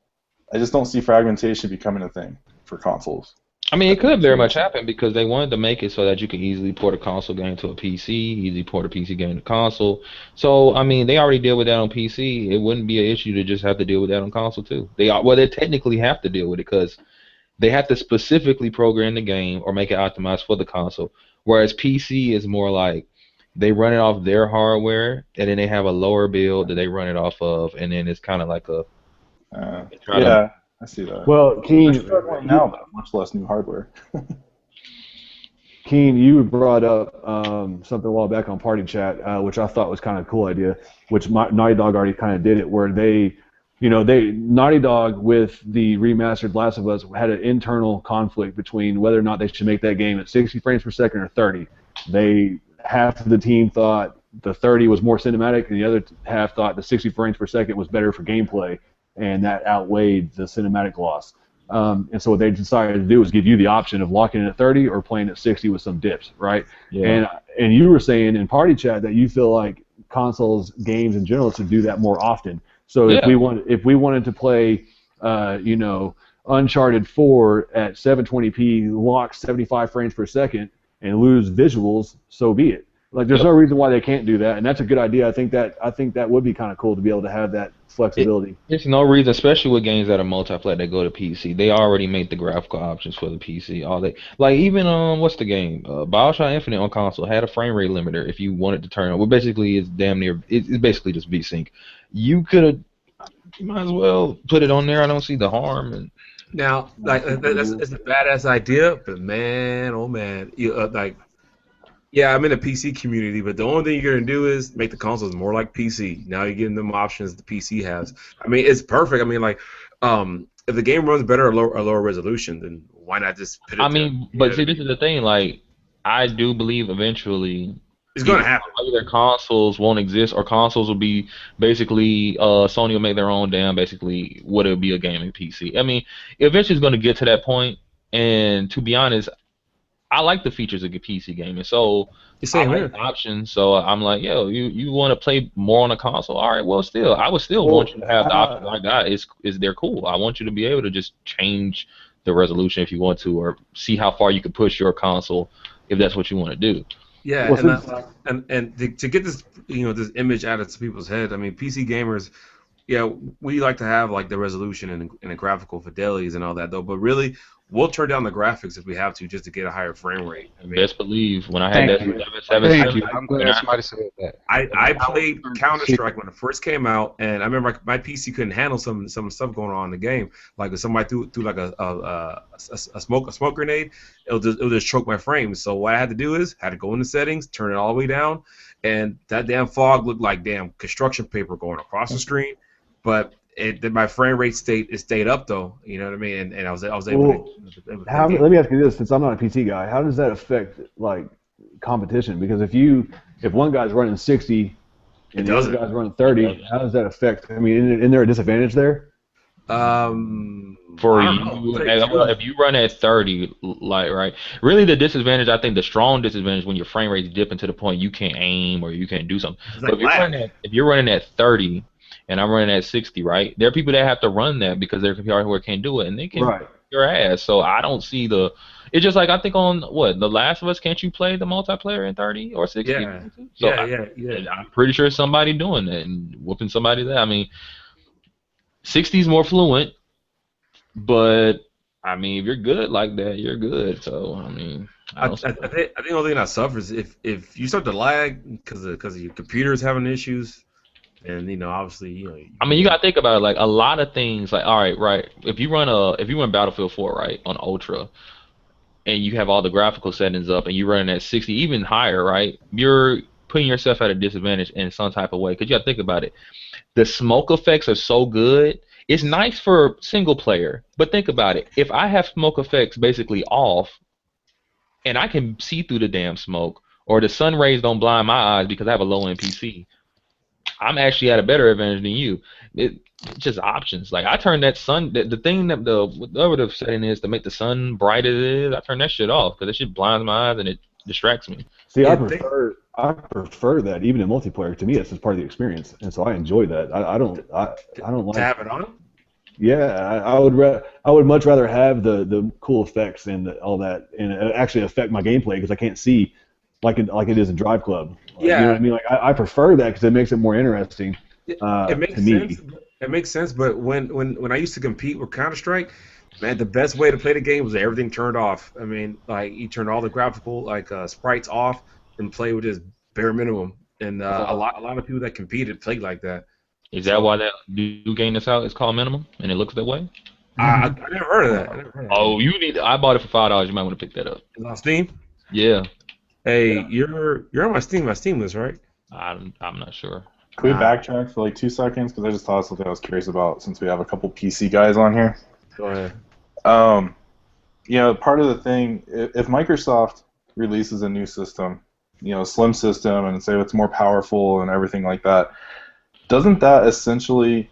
fragmentation becoming a thing for consoles. I mean, it could very much happen because they wanted to make it so that you could easily port a console game to a PC, easily port a PC game to console. So, I mean, they already deal with that on PC. It wouldn't be an issue to just have to deal with that on console too. They technically have to deal with it because they have to specifically program the game or make it optimized for the console. Whereas PC is more like they run it off their hardware and then they have a lower build that they run it off of, and then it's kind of like a I see that. Well, Keen, now though, much less new hardware. Keen, you brought up something a while back on Party Chat, which I thought was kind of a cool idea, which Naughty Dog already kind of did it, where Naughty Dog with the remastered Last of Us had an internal conflict between whether or not they should make that game at 60 frames per second or 30. Half of the team thought the 30 was more cinematic, and the other half thought the 60 frames per second was better for gameplay. And that outweighed the cinematic loss. And so what they decided to do was give you the option of locking in at 30 or playing at 60 with some dips, right? Yeah. And you were saying in Party Chat that you feel like consoles, games in general, should do that more often. So if we wanted to play, Uncharted 4 at 720p, lock 75 frames per second, and lose visuals, so be it. Like, there's no reason why they can't do that, and that's a good idea. I think that would be kind of cool to be able to have that flexibility. There's no reason, especially with games that are multiplayer that go to PC. They already make the graphical options for the PC. Even what's the game? BioShock Infinite on console had a frame rate limiter if you wanted to turn it. Well, basically, it's damn near. It's basically just VSync. You might as well put it on there. I don't see the harm. And now, it's a badass idea, but man, oh man, yeah, I'm in the PC community, but the only thing you're going to do is make the consoles more like PC. Now you're getting them options the PC has. I mean, it's perfect. I mean, if the game runs better at a lower resolution, then why not just put it see, this is the thing. Like, I do believe eventually It's going to happen. Either consoles won't exist, or consoles will be basically Sony will make their own damn basically what it'll be a gaming PC. I mean, eventually it's going to get to that point. And to be honest, I like the features of PC gaming, so I like options. So I'm like, yo, you want to play more on a console? All right, well, I would still want you to have the options I got. Is they're cool. I want you to be able to just change the resolution if you want to, or see how far you can push your console if that's what you want to do. Yeah, and to get this this image out of people's head, I mean, PC gamers, yeah, we like to have like the resolution and the graphical fidelities and all that though, but really, we'll turn down the graphics if we have to just to get a higher frame rate. I mean, best believe when I had I'm glad somebody said that. I played Counter-Strike when it first came out, and I remember my PC couldn't handle some stuff going on in the game. Like if somebody threw like a smoke grenade, it'll just choke my frames. So what I had to do is had to go into settings, turn it all the way down, and that damn fog looked like damn construction paper going across the screen. But my frame rate stayed up though, you know what I mean, and I was able to. Let me ask you this, since I'm not a PC guy, how does that affect like competition? Because if one guy's running 60 and the other guy's running 30, how does that affect? I mean, isn't there a disadvantage there? For you, if you run at 30, like right, really the disadvantage, I think the strong disadvantage when your frame rate's dipping to the point you can't aim or you can't do something. But if you're running at 30 and I'm running at 60, right? There are people that have to run that because their computer hardware can't do it, and they can your ass. So I don't see the. It's just like I think on The Last of Us. Can't you play the multiplayer in 30 or 60? Yeah. So I'm pretty sure somebody doing that and whooping somebody there. I mean, 60 is more fluent, but I mean, if you're good like that, you're good. So I mean, I think the only thing that suffers if you start to lag because of your computer's having issues. And obviously, I mean, you gotta think about it. Like a lot of things. Like, all right. If you run Battlefield 4 right on Ultra, and you have all the graphical settings up, and you're running at 60, even higher, right? You're putting yourself at a disadvantage in some type of way. Because you gotta think about it. The smoke effects are so good. It's nice for single player, but think about it. If I have smoke effects basically off, and I can see through the damn smoke, or the sun rays don't blind my eyes because I have a low-end PC. I'm actually at a better advantage than you. It's just options. Like I turn that sun, the thing that whatever the setting is to make the sun bright as it is, I turn that shit off because it shit blinds my eyes and it distracts me. See, I prefer that even in multiplayer. To me, it's just part of the experience, and so I enjoy that. I don't like to have it on. Yeah, I would much rather have the cool effects and all that, and it actually affect my gameplay because I can't see like it is in Drive Club. Yeah, you know what I mean. Like I prefer that because it makes it more interesting. It makes sense. It makes sense. But when I used to compete with Counter-Strike, man, the best way to play the game was everything turned off. I mean, like you turn all the graphical sprites off and play with just bare minimum. And a lot of people that competed played like that. Is that why that new game that's out is called Minimum and it looks that way? I never heard of that. Oh, I bought it for $5. You might want to pick that up. It's on Steam? Yeah. Hey, you're on my Steam list, right? I'm not sure. Can we backtrack for like 2 seconds? Because I just thought of something I was curious about since we have a couple PC guys on here. Go ahead. Part of the thing, if Microsoft releases a new system, slim system, and say it's more powerful and everything like that, doesn't that essentially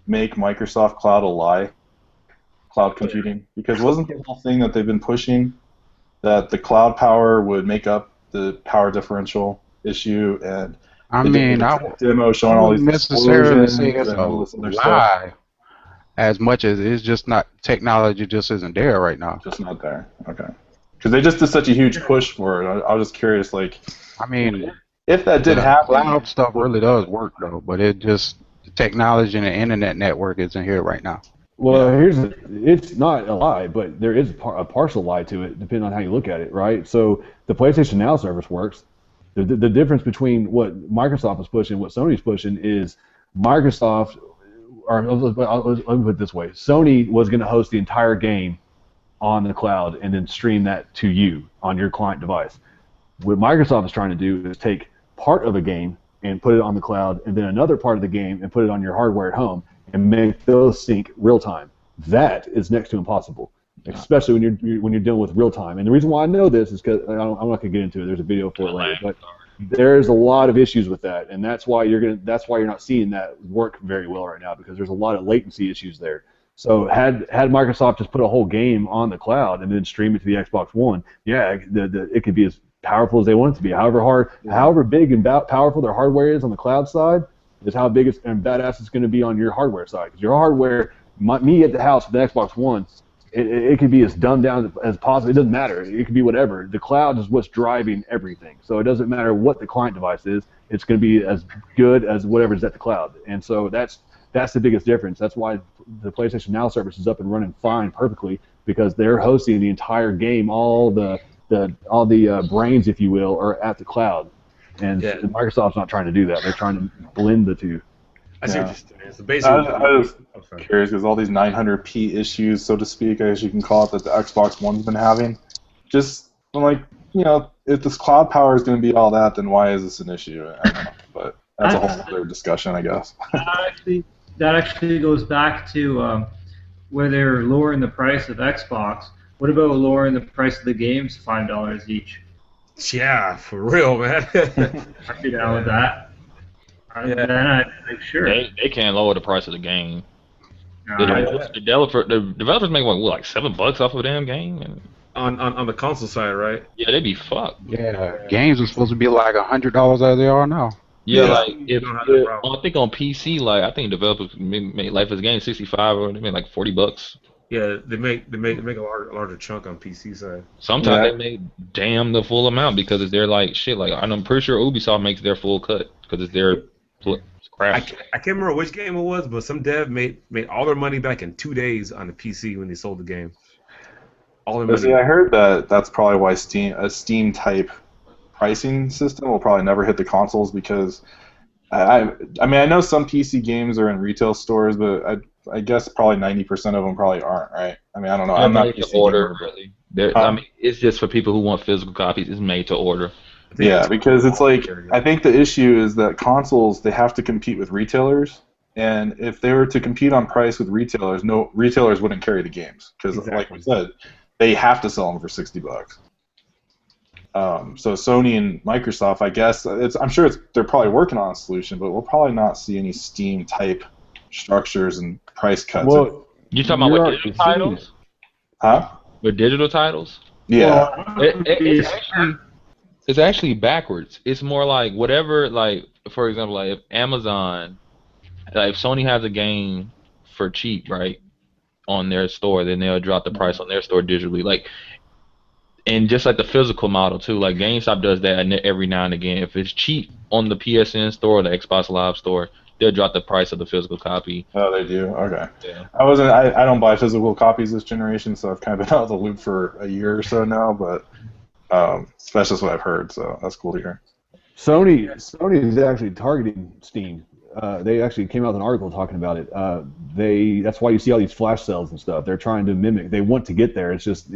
make Microsoft Cloud a lie? Cloud computing? Because wasn't the whole thing that they've been pushing that the cloud power would make up the power differential issue, and I mean, I demo showing all these necessarily say it's a lie, as much as it's just not technology just isn't there right now. Just not there. Okay. Because they just did such a huge push for it. I was just curious, like, I mean, if that did happen, cloud stuff really does work though, but it just the technology and the internet network isn't here right now. Well, it's not a lie, but there is a partial lie to it, depending on how you look at it, right? So the PlayStation Now service works. The difference between what Microsoft is pushing and what Sony's pushing is Microsoft, or let me put it this way, Sony was going to host the entire game on the cloud and then stream that to you on your client device. What Microsoft is trying to do is take part of a game and put it on the cloud, and then another part of the game and put it on your hardware at home, and make those sync real time. That is next to impossible, especially when you're dealing with real time. And the reason why I know this is because I'm not going to get into it. There's a video for it later, but there's a lot of issues with that, and that's why you're not seeing that work very well right now, because there's a lot of latency issues there. So had Microsoft just put a whole game on the cloud and then stream it to the Xbox One, yeah, it could be as powerful as they want it to be. However big and powerful their hardware is on the cloud side is how big and badass it's going to be on your hardware side. Because your hardware, me at the house with the Xbox One, it could be as dumbed down as possible. It doesn't matter. It could be whatever. The cloud is what's driving everything. So it doesn't matter what the client device is. It's going to be as good as whatever's at the cloud. And so that's the biggest difference. That's why the PlayStation Now service is up and running fine, perfectly, because they're hosting the entire game. All the brains, if you will, are at the cloud. And Microsoft's not trying to do that. They're trying to blend the two. I see what you're saying. So basically, I was curious because all these 900p issues, so to speak, I guess you can call it, that the Xbox One's been having. I'm like, if this cloud power is going to be all that, then why is this an issue? I don't know, but that's a whole other discussion, I guess. That actually goes back to where they're lowering the price of Xbox. What about lowering the price of the games $5 each? Yeah, for real, man. I'd be down with that. Then I'd make sure. They can't lower the price of the game. No, The developers make like $7 off of a damn game. And on the console side, right? yeah, they'd be fucked. Yeah, games are supposed to be like $100 as they are now. Yeah, like I think on PC, like I think developers make Life is a Game 65 or they make like $40. Yeah, they make a larger chunk on PC side. Sometimes they make damn the full amount because it's their like shit. Like I'm pretty sure Ubisoft makes their full cut because it's their crap. I can't remember which game it was, but some dev made all their money back in 2 days on the PC when they sold the game. All their money. See, I heard that's probably why a Steam type pricing system will probably never hit the consoles, because I mean, I know some PC games are in retail stores, but I guess probably 90% of them probably aren't, right? I mean, I don't know. I'm not made to order, really. I mean, it's just for people who want physical copies. It's made to order. Yeah, because it's like, I think the issue is that consoles, they have to compete with retailers, and if they were to compete on price with retailers, no retailers wouldn't carry the games, because like we said, they have to sell them for $60. So Sony and Microsoft, I guess, I'm sure they're probably working on a solution, but we'll probably not see any Steam type structures and price cuts. Well, You talking about with digital titles? Huh? With digital titles? Yeah. It's actually backwards. It's more like whatever, like, for example, like if Amazon, like if Sony has a game for cheap, right, on their store, then they'll drop the price on their store digitally. Like, and just like the physical model too, like GameStop does that every now and again. If it's cheap on the PSN store or the Xbox Live store, they'll drop the price of the physical copy. Oh, they do? Okay. Yeah. I don't buy physical copies this generation, so I've kind of been out of the loop for a year or so now, but that's just what I've heard, so that's cool to hear. Sony is actually targeting Steam. They actually came out with an article talking about it. That's why you see all these flash sales and stuff. They're trying to mimic. They want to get there. It's just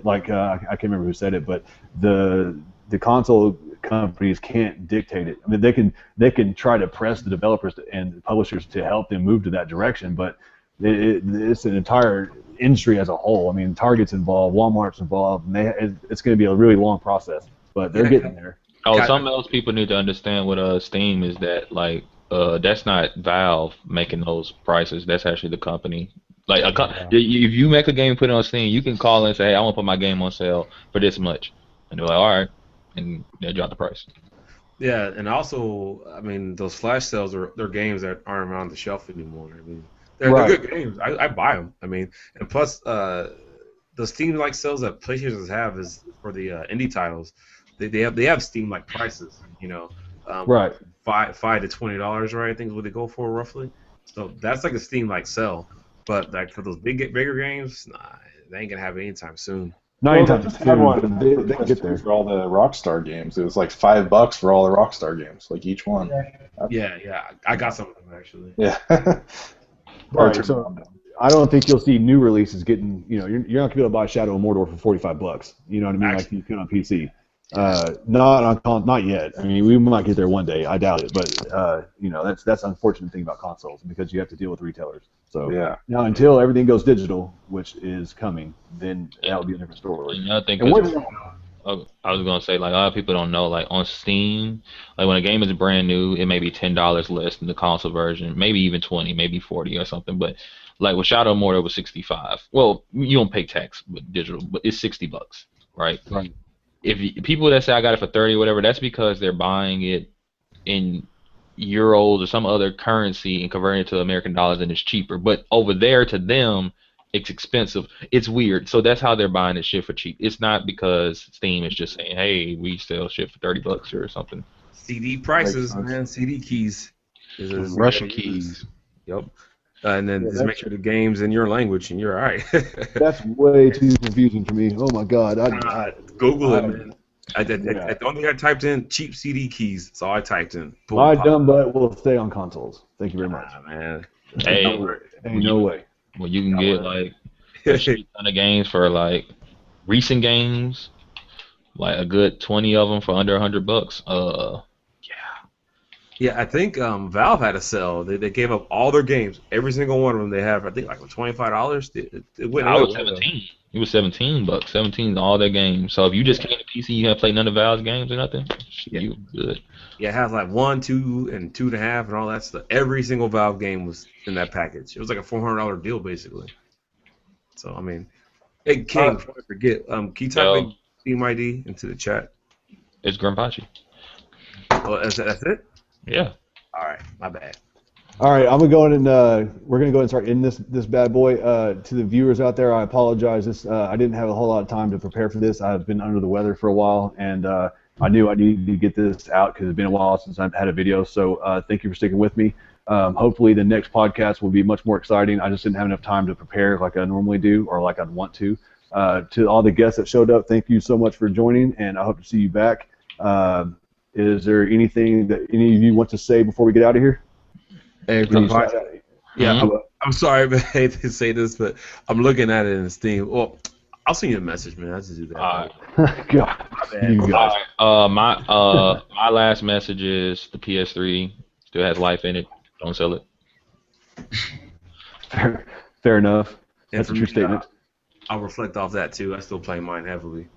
like I can't remember who said it, but the console companies can't dictate it. I mean, they can try to press the developers and the publishers to help them move to that direction, but it's an entire industry as a whole. I mean, Target's involved, Walmart's involved, and it's going to be a really long process, but they're getting there. Oh, something else people need to understand with Steam is that like that's not Valve making those prices. That's actually the company. Like if you make a game and put it on Steam, you can call and say, "Hey, I want to put my game on sale for this much," and they're like, "All right," and they'll drop the price. Yeah, and also, I mean, those flash sales they're games that aren't around the shelf anymore. I mean, they're good games. I buy them. I mean, and plus, the Steam-like sales that PlayStation have is for the indie titles. They have Steam-like prices, you know. Right. $5 to $20, right? I think is what they go for roughly. So that's like a Steam-like sell. But like for those bigger games, nah, they ain't gonna have it anytime soon. Not anytime soon. They can get there for all the Rockstar games. It was like $5 for all the Rockstar games, like each one. Yeah. I got some of them actually. Yeah. Right. So I don't think you'll see new releases getting. You know, you're not gonna be able to buy Shadow of Mordor for $45. You know what I mean? Like you can on PC. Not yet. I mean, we might get there one day. I doubt it, but you know, that's the unfortunate thing about consoles because you have to deal with retailers. So now until everything goes digital, which is coming, then that'll be a different story. And I think I was gonna say like a lot of people don't know like on Steam, like when a game is brand new, it may be $10 less than the console version, maybe even 20, maybe 40 or something. But like with Shadow of Mordor was 65. Well, you don't pay tax with digital, but it's $60, right? Right. People that say I got it for 30 or whatever, that's because they're buying it in euros or some other currency and converting it to American dollars and it's cheaper. But over there to them, it's expensive. It's weird. So that's how they're buying this shit for cheap. It's not because Steam is just saying, hey, we sell shit for $30 or something. CD prices, man. CD keys. Russian keys. Yep. And then just make sure the game's in your language and you're all right. That's way too confusing for me. Oh my God. Google it, man. The only thing I typed in, cheap CD keys. That's all I typed in. Boom, My dumb butt will stay on consoles. Thank you very much. Man. Hey, Ain't no way. well, you can get like a shit ton of games for like recent games, like a good 20 of them for under $100. Yeah, I think Valve had a sale. They gave up all their games, every single one of them. They have, I think, like $25. It went. I was 17. It was $17. 17 all their games. So if you just came to PC, you haven't played none of Valve's games or nothing. You good. Yeah, it has like 1, 2, and 2.5, and all that stuff. Every single Valve game was in that package. It was like a $400 deal basically. So I mean, hey King, before I forget, can you type in Steam ID into the chat? It's Grumpachi. Oh, that's it. Yeah. All right, my bad. All right, I'm gonna go in and we're gonna go and start in this bad boy. To the viewers out there, I apologize. I didn't have a whole lot of time to prepare for this. I've been under the weather for a while, and I knew I needed to get this out because it's been a while since I've had a video. So thank you for sticking with me. Hopefully the next podcast will be much more exciting. I just didn't have enough time to prepare like I normally do or like I'd want to. To all the guests that showed up, thank you so much for joining, and I hope to see you back. Is there anything that any of you want to say before we get out of here? Hey, yeah, I'm sorry, man. I hate to say this, but I'm looking at it in Steam. Well, I'll send you a message, man. I just do that. God, you guys. My last message is the PS3 still has life in it. Don't sell it. Fair enough. And That's a true statement. I'll reflect off that too. I still play mine heavily.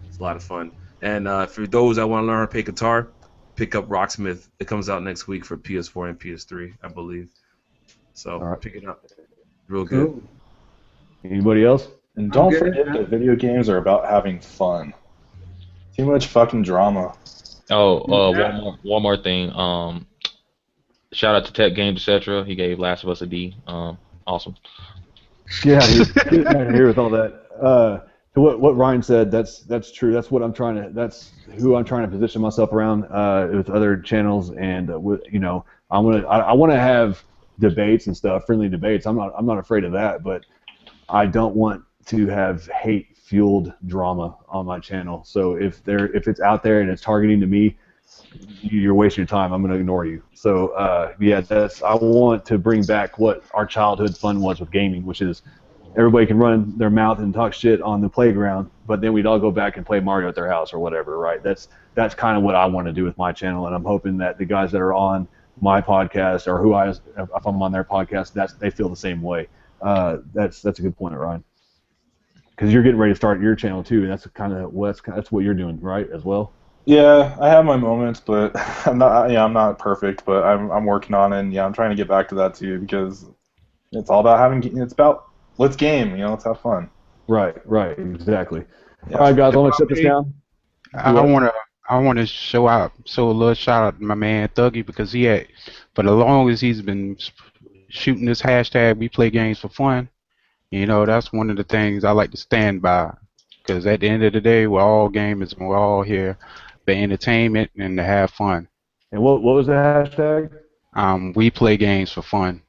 It's a lot of fun. And for those that want to learn how to play guitar, pick up Rocksmith. It comes out next week for PS4 and PS3, I believe. So pick it up. Real good. Cool. Anybody else? And don't forget that video games are about having fun. Too much fucking drama. One more thing. Shout out to Tech Games, etc. He gave Last of Us a D. Awesome. Yeah, he's getting out of here with all that. To what Ryan said, that's true. That's what I'm trying to. That's who I'm trying to position myself around with other channels, and I want to have debates and stuff, friendly debates. I'm not afraid of that, but I don't want to have hate-fueled drama on my channel. So if it's out there and it's targeting to me, you're wasting your time. I'm going to ignore you. So I want to bring back what our childhood fun was with gaming, which is everybody can run their mouth and talk shit on the playground, but then we'd all go back and play Mario at their house or whatever, right? That's kind of what I want to do with my channel, and I'm hoping that the guys that are on my podcast or if I'm on their podcast, they feel the same way. That's a good point, Ryan. Because you're getting ready to start your channel too, and that's what you're doing, right, as well. Yeah, I have my moments, but I'm not perfect, but I'm working on it. And I'm trying to get back to that too because it's all about let's game, let's have fun. Right, exactly. Yeah. All right, guys, I'm gonna shut this down. I want to show a little shout out to my man Thuggy because for the longest he's been shooting this hashtag We Play Games for Fun. That's one of the things I like to stand by because at the end of the day, we're all gamers and we're all here for entertainment and to have fun. And what was the hashtag? We Play Games for Fun.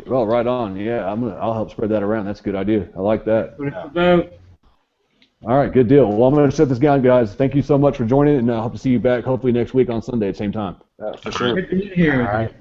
Well, right on. Yeah, I'll help spread that around. That's a good idea. I like that. All right, good deal. Well, I'm going to shut this down, guys. Thank you so much for joining, and I hope to see you back hopefully next week on Sunday at the same time. Yeah, for sure. Good to be here. All right.